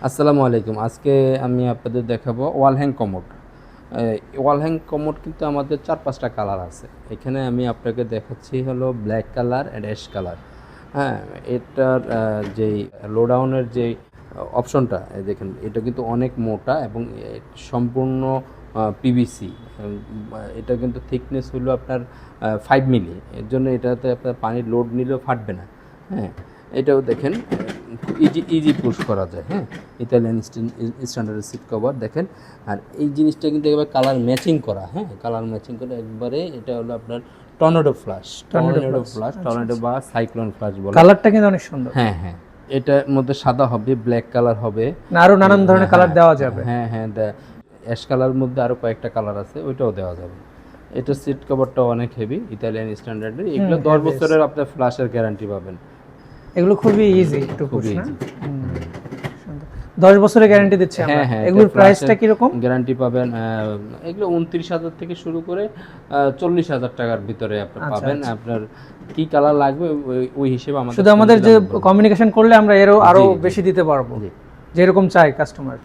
আসসালামু আলাইকুম। আজকে আমি আপনাদের দেখাবো ওয়াল হ্যাং কমোড। ওয়াল হ্যাং কমোড কিন্তু আমাদের 4-5টা কালার আছে। এখানে আমি আপনাকে দেখাচ্ছি হলো black colour and ash colour. হ্যাঁ, এটার যেই লো ডাউনের যেই অপশনটা দেখেন, এটা কিন্তু অনেক মোটা এবং সম্পূর্ণ পিভিসি। এটা কিন্তু থিকনেস হলো আপনার 5 মিলি। এর জন্য এটাতে আপনার পানির লোড নিলেও ফাটবে না। হ্যাঁ, এটাও দেখেন ইজি পুশ করা যায়। হ্যাঁ, ইতালিয়ান স্ট্যান্ডার্ড সিট কভার দেখেন। আর এই জিনিসটা কিন্তু একবার কালার ম্যাচিং করা। হ্যাঁ, কালার ম্যাচিং করে একবারে এটা হলো আপনার টর্নেডো বা সাইক্লোন ফ্লাশ বলে। কালারটা কিন্তু অনেক সুন্দর। হ্যাঁ হ্যাঁ, এটার মধ্যে সাদা হবে, ব্ল্যাক কালার হবে, না আরো নানান ধরনের কালার দেওয়া যাবে। হ্যাঁ হ্যাঁ, অ্যাশ কালার মধ্যে আরও কয়েকটা কালার আছে, ওইটাও দেওয়া যাবে। এটা সিট কভারটা অনেক হেভি, ইতালিয়ান স্ট্যান্ডার্ডের। এগুলো 10 বছরের আপনার ফ্ল্যাশের গ্যারান্টি পাবেন। এগুলো খুবই ইজি টু পুশ খুবই না? ইজি। 10 বছরের গ্যারান্টি দিচ্ছে আমরা। হ্যাঁ হ্যাঁ, এগুলোর প্রাইসটা কি রকম? গ্যারান্টি পাবেন। এগুলো 29,000 থেকে শুরু করে 40,000 টাকার ভিতরে আপনি পাবেন। আপনার কি কালার লাগবে ওই হিসেবে আমাদের শুধু আমাদের যে কমিউনিকেশন করলে আমরা আরো বেশি দিতে পারবো, যেরকম চাই কাস্টমার।